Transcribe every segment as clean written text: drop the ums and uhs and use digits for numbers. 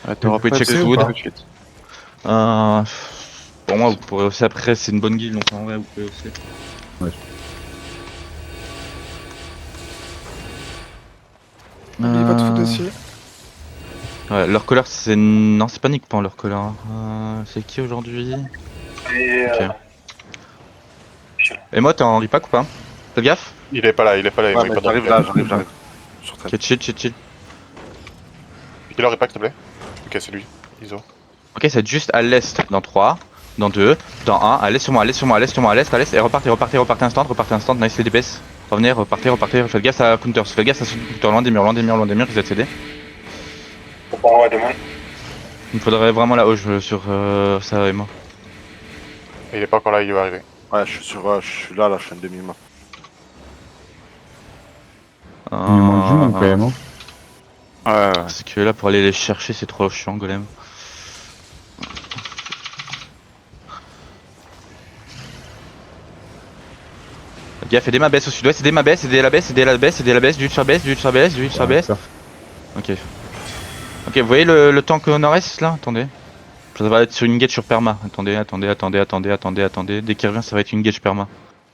Ouais, t'auras Vous pouvez pas check de le wood wood. tout de suite. Pour moi, vous pourrez aussi après, c'est une bonne guilde, donc en vrai, vous pouvez aussi. N'oubliez pas de foot aussi. Ouais, leur couleur, c'est. Non, c'est pas Nickpan leur couleur. C'est qui aujourd'hui? Ok. Et moi, t'es en repack ou pas? Fais gaffe? Il est pas là, il Ouais, mouille mais pas dans le j'arrive gars. là, j'arrive. Sur Ok, chill. Quel heure repack, s'il te plaît? Ok, c'est lui, ISO. Ok, c'est juste à l'est dans 3, dans 2, dans 1. Allez sur moi, allez sur moi, allez sur moi, à l'est, et repartez instant, nice les DPS. Revenez, repartez, faites gaffe à counter, loin des murs, ils ZCD. Il me faudrait vraiment la hoche sur ça et moi. Et il est pas encore là, il va arriver. Ouais, je suis là, je suis une demi-map. Il nous manque du monde quand même. Hein. Ouais. Parce que là, pour aller les chercher, c'est trop chiant, golem. Faites gaffe, aidez ma baisse au sud-ouest, aidez la baisse, du sur baisse. Ok. Ok, vous voyez le tank au nord-est là? Attendez. Ça va être sur une gauge sur perma. Attendez. Dès qu'il revient, ça va être une gauge perma.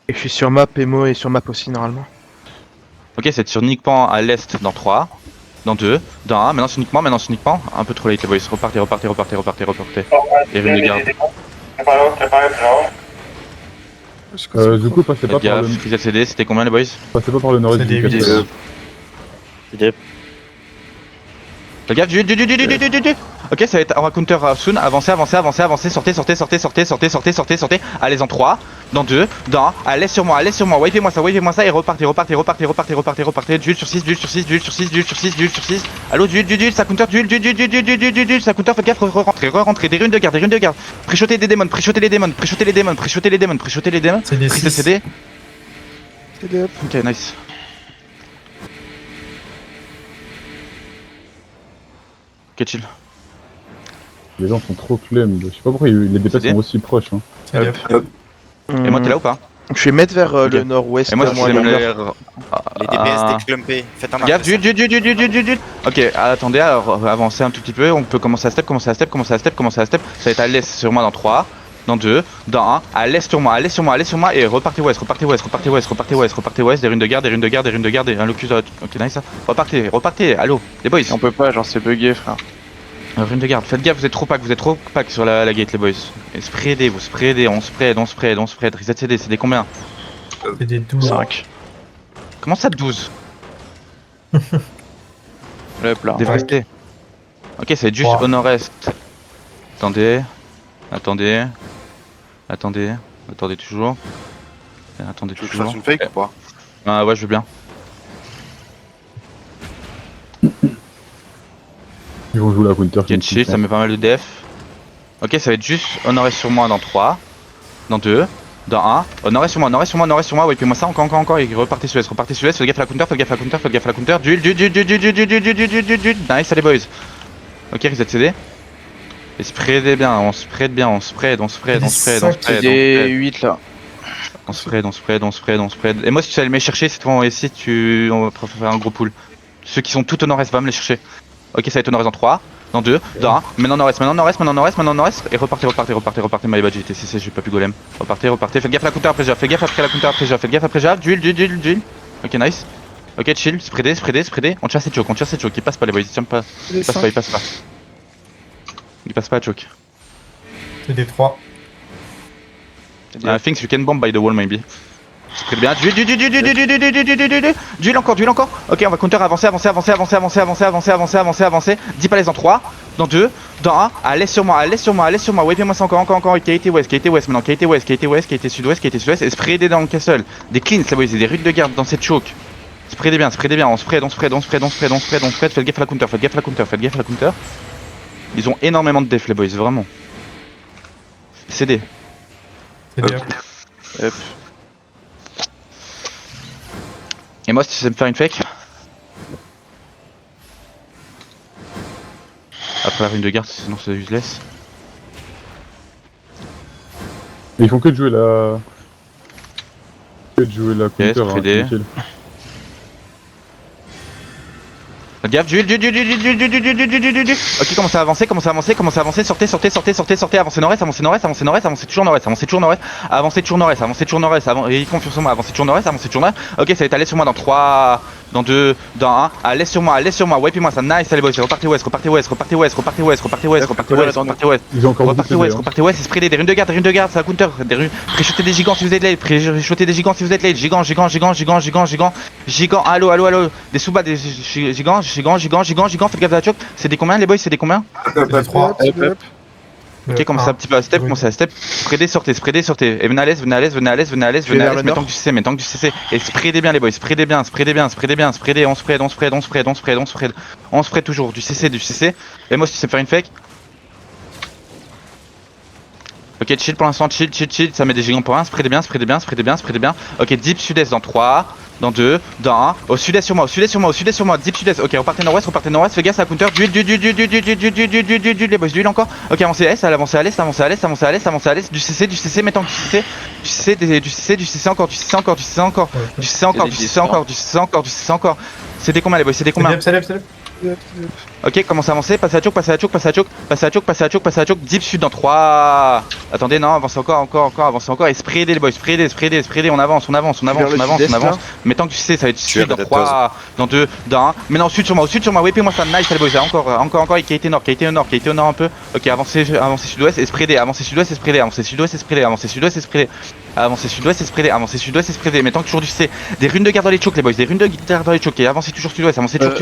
Et je suis sur map, Emo est sur map aussi normalement. Ok, c'est sur Nickpan à l'est dans 3, dans 2, dans 1. Maintenant sur Nickpan. Un peu trop late les boys. Repartez. Et rune de garde. Du coup, passez pas Faites par le... gaffe, free LCD, c'était combien les boys? Passez pas par le nord-est du castle. Faites gaffe, du. Ok, ça va être un counter soon. Avancez. Sortez. Allez en 3, dans 2, dans 1. Allez sur moi. Wavez-moi ça et repartez. Duel sur 6. Allo, duel, ça counter, duel, ça counter. Faites gaffe, re-rentrez. Des runes de garde. Préchotez les démons. C'est des Prise CD. TD up. Ok, nice. Ok, chill. Les gens sont trop flemme. Je sais pas pourquoi les DPS sont aussi proches. Hein. Et moi, t'es là ou pas? Je vais mettre vers Ok. le nord-ouest. Et moi, vers je moi, suis le nord. Les DPS déclumpés. Faites un Gaffe, arc. duel. Ok, attendez, alors avancez un tout petit peu. On peut commencer à step. Ça va être à l'est sur moi dans 3, dans 2, dans 1. À l'est sur moi. Et repartez ouest. Des runes de garde. Et un locus. Ok, nice. Repartez. Allô, les boys. On peut pas, genre c'est bugué, frère. Rune de garde, faites gaffe, vous êtes trop pack sur la gate les boys. Et spreadez, on spread. Reset CD, c'est des combien? C'est des 12. 5. Comment ça 12? Le plat. Dévasté. Ok, ça va être juste au nord-est. Attendez toujours. Attendez Tu veux que je toujours. fasse une fake ou pas? Ah ouais, je veux bien. Ils vont jouer la counter. Get chill, ça met pas mal de def. Ok, ça va être juste au nord-est sur moi dans 3, dans 2, dans 1. Au nord-est sur moi, wipez-moi ça encore. Et repartez sur l'est. Faites gaffe à la counter. Duel. Nice, allez boys. Ok, reset CD. Et spreadez bien, on spread. Des 8 là. On spread. Et moi, si tu allais me chercher, c'est toi, on va faire un gros pool. Ceux qui sont tout au nord-est, va me les chercher. Ok, ça va être au nord-est dans 3, dans 2, dans 1. Maintenant nord-est. Et repartez, my bad, GTCC, j'ai pas pu golem. Repartez. Faites gaffe à la counter après Jab. Duel. Ok, nice. Ok, chill, spreadez. On chasse et choke. Il passe pas, les boys, il passe pas. Il passe pas à choke. C'est des 3. I think you can bomb by the wall, maybe. Très bien. Duel encore. Ok, on va counter, avancer. 10 palaises dans 3, dans 2, dans 1. Allez sur moi. Wavez-moi ça encore. KT West maintenant. KT Sud-Ouest. Et spreadez dans le castle. Des cleans, là, des rudes de garde dans cette choke. Spreadez bien. On spread. Faites gaffe à la counter. Ils ont énormément de def, les boys, vraiment. CD. C'est des up. Hop. Et moi, si tu sais me faire une fake. Après la rune de garde, sinon c'est useless. Ils font que de jouer la... counter. spreadez. Tranquille. Faites gaffe, duel. Ok, commencez à avancer, sortez, avancez nord-est, avancez toujours nord-est, avancez toujours nord-est, ayez confiance en moi, avancez toujours nord-est. Ok, ça va être allez sur moi dans 3, dans 2, dans 1, allez sur moi, wipez-moi ça, nice, allez boys, repartez ouest, Ils ont encore beaucoup de repartez ouest, spreadez des runes de garde, ça counter, des runes, préchotez des gigants si vous êtes late, gigant, allo, des sous-bas, des gigants, faites gaffe à la choc, c'est des combien les boys, c'est des combien? C'est des 3. Ok, commencez un petit peu à step, spreadez, sortez, et venez à l'est, mettons que du CC, et spreadez bien les boys, spreadez bien, on spread toujours, du CC, et moi si tu sais faire une fake. Ok, chill pour l'instant, chill, ça met des gigants pour 1, spreadez bien, ok, deep sud-est dans 3, dans 2, dans 1, au sud-est sur moi, deep sud-est, ok, repartez nord-ouest, fais gaffe à counter, duel, les boys, duel encore, ok, avancez à l'est, du CC, mettons du CC encore, c'est des combien les boys, Ok, commencez à avancer, passez à choc, deep sud dans 3. Attendez, non, avancez encore, et spreadez les boys, spreadez, on avance. Mettons que tu sais, ça va être sud dans 3, dans 2, dans 1. Maintenant au sud sur moi, wipez-moi ça, nice les boys, encore, et qualité nord un peu. Ok, avancez sud-ouest et spreadez, avancez sud-ouest et spreadez. Mettons que toujours du C, des runes de garde dans les chocs les boys, et avancez toujours sud-ouest, avancez toujours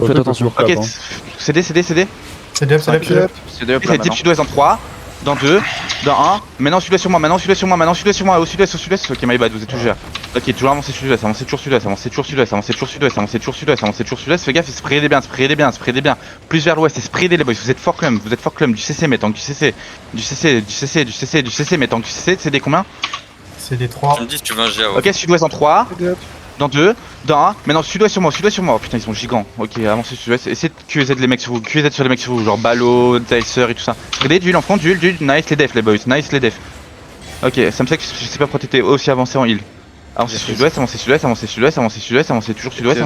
Faites attention. Ok, CD. C'est deep. C'est deep sud-ouest dans 3, dans 2, dans 1. Maintenant sud-ouest sur moi, au sud-ouest. Ok, my bad, vous êtes toujours là. Ok, toujours avancez sud-ouest, fais gaffe, spreadez bien. Plus vers l'ouest, et spreadez les boys, vous êtes fort clum, du CC, mettons du CC, mettons du CC, c'est des combien? C'est des 3. Tu me dis si tu veux un GA. Ok, sud-ouest dans 3. Dans 2, dans 1, maintenant sud-ouest sur moi, oh putain ils sont gigants, ok avancez sud-ouest, essayez de QZ les mecs sur vous, genre Balo, Dicer et tout ça. Spreadez, duel en front, duel, nice les defs les boys, Ok, ça me fait que je sais pas protecter, aussi avancer en heal. Avancez sud-ouest, avancez toujours sud-ouest,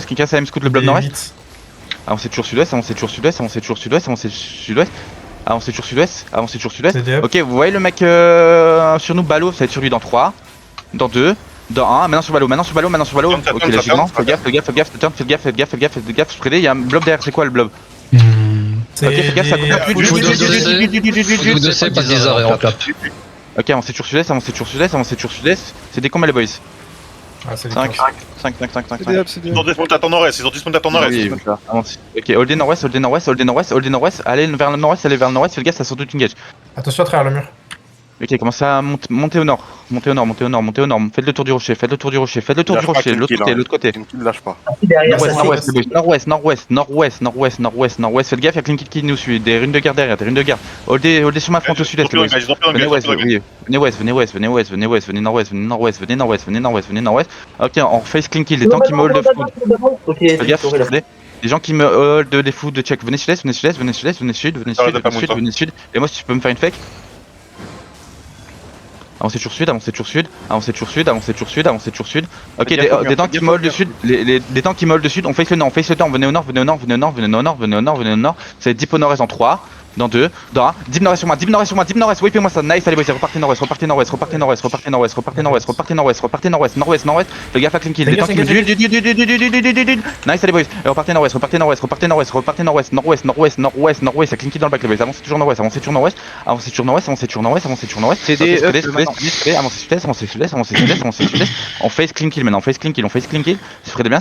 qui casse la M scout le blob nord-est. Avancez toujours sud-ouest, Ok, vous voyez le mec sur nous, Balo, ça va être sur lui dans 3, dans 2, dans 1, maintenant sur Balo. Ok, les gigants, faites gaffe, spreadez, il y a un blob derrière, c'est quoi le blob? Ok, faites gaffe, ça coupe plus. Ok, avancez toujours sud-est, c'est des combats les boys? Ah, c'est des 5. Ils ont descendu à ton nord-est, Ok, hold nord-ouest, allez vers le nord-ouest, fais gaffe, ça sort tout une gauge. Attention à travers le mur. Ok, commencez à monter au nord, faites le tour du rocher, l'autre côté. Qui ne lâche pas. Nord-ouest, faites gaffe, y'a Clinkit qui nous suit, des runes de garde derrière, Holdez sur ma front au sud-est, les boys. Venez nord-ouest. Ok, on face Clinkit, des temps qui me hold de food. Faites gaffe, des gens qui me hold des food de check, venez sud, et moi si tu peux me faire une fake. Avancez toujours sud. Ok, des tanks qui mollent de sud, des tanks qui mollent de sud, on face le nord, venez au nord. Ça va être deep au nord-est en 3, dans 2, dans 1, deep nord-est sur moi, wipez-moi ça, nice, allez boys, repartez nord-ouest, fais gaffe à clean kill, des tanks qui me nice, allez boys, repartez nord-ouest, ça clean kill dans le back, les boys, avancez toujours nord-ouest, avancez sud-est, on face clean kill maintenant, spreadez bien, ça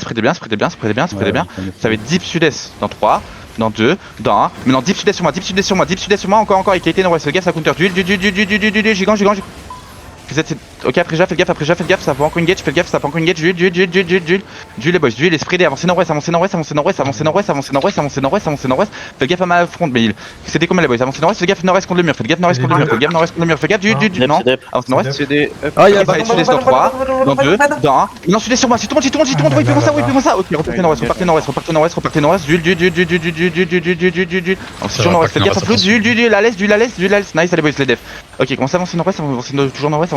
va être deep sud-est dans 3, dans 2, dans 1, maintenant deep sud-est sur moi, encore, et qualité nord-ouest, gaffe, ça counter, duel, gigant. Ok, après faites gaffe, ça peut encore une gauge, duel, les boys, duel, et spreadez, avancez nord-ouest, faites gaffe à ma front, mais c'était comme les boys, avancez nord-ouest, faites gaffe nord-est contre le mur, faites gaffe, duel, non, avancez nord-ouest, Ah, y'a ça va être sud-est dans 3, dans 2, dans 1, non, sud-est sur moi, si tout le monde, wipez-moi ça, ok, repartez nord-ouest, duel, sur nord-ouest, faites gaffe à flou, duel, à l'est, nice, allez boys, les def. Ok, commencez à avancer nord-ouest, toujours nord-ouest.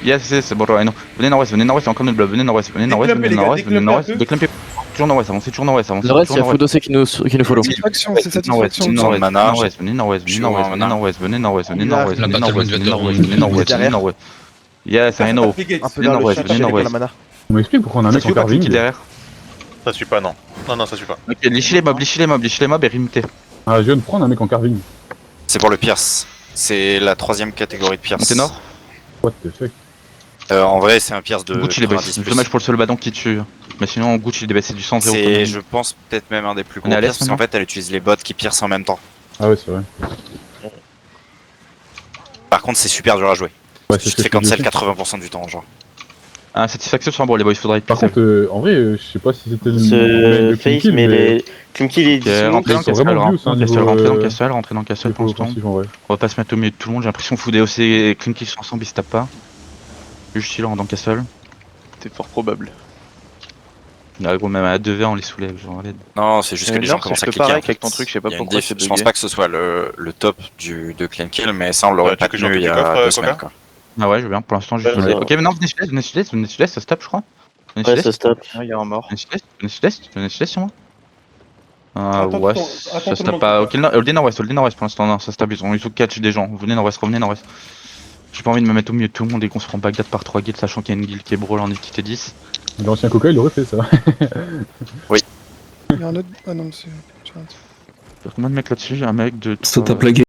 Yes, yes, c'est bon, ouais, non. Venez nord-ouest, encore notre blob, venez nord-ouest, venez nord-ouest, venez nord-ouest, venez nord-ouest, déclampez. Toujours nord-ouest, avancez toujours nord-ouest, avancez Le reste, il y a toujours nord-ouest. Fudossé qui nous follow. Satisfaction, c'est Nord-ouest, satisfaction. nord-ouest, Mana, nord-ouest, venez nord-ouest, venez nord-ouest, venez nord-ouest, venez nord-ouest, venez nord-ouest, La venez battle nord-ouest, will venez get nord-ouest, done. venez nord-ouest, venez Derrière. nord-ouest. Yes, I know. Un peu Venez vers le nord-ouest, chercher venez avec nord-ouest. la mana. On m'explique pourquoi on a un Ça mec suit en ou pas qui est carving. derrière? Ça suit pas, non. Non, ça suit pas. Ok, lichez les mobs et rimtez. Ah, je viens de prendre un mec en carving. C'est pour le Pierce. C'est la 3ème catégorie de Pierce. Montez nord. What the fuck. En vrai, c'est un Pierce de Gucci les boys. 90 plus. Dommage pour le seul badon qui tue. Mais sinon, Gucci il c'est du 100 0. C'est, je pense, peut-être même un des plus On gros est à l'est Pierce, parce qu'en fait, elle utilise les bots qui piercent en même temps. Ah ouais, c'est vrai. Par contre, c'est super dur à jouer. Ouais, Tu c'est te fais ce que je cancel dis. 80% du temps, genre. Ah, satisfaction sur un board les boys, faudrait être Par pixel. contre, en vrai, je sais pas si c'était le Ce le face, kill, mais les Clean Kill et Ok, rentrez dans ils sont Castle, vraiment views, hein, niveau, rentrez dans Castle, rentrez dans Castle pour niveau l'instant. offensif en vrai. On va pas se mettre au milieu de tout le monde, j'ai l'impression que Foudéo et Clean Kill sont ensemble, ils se tapent pas. Juste chill dans Castle. C'est fort probable. Là, gros, même à 2v on les soulève, genre l'aide. Non, c'est juste que les gens Nord, commencent c'est à un peu cliquer. pareil en fait. qu'avec ton truc, je sais pas Il y a une pourquoi diff. c'est Je pense bugué. pas que ce soit le top de Clean Kill, mais ça, on l'aurait pas Tu veux que tenu il y je a coffre, 2 semaines, Coca quoi. Ah ouais, je veux bien, pour l'instant, juste Ouais, soulève. ça- Ok, maintenant venez sud-est, ça se tape, je crois. Venez Ouais, sud-est, ça se tape. Ah, il y a un mort. venez sud-est sur moi. Attends, Ouais, attends, ça attends, se tout le tape monde, pas. quoi. Ok, hold nord-ouest pour l'instant, non, ça se tape, ils ont catch des gens. Venez nord-ouest. J'ai pas envie de me mettre au milieu de tout le monde et qu'on se prend Bagdad par 3 guilds, sachant qu'il y a une guild qui est brawl en équité 10. L'ancien Coca, il aurait fait ça. Il y a un autre. Ah non, c'est. Combien de mecs là-dessus? J'ai un mec de. Ça 3, tape la game.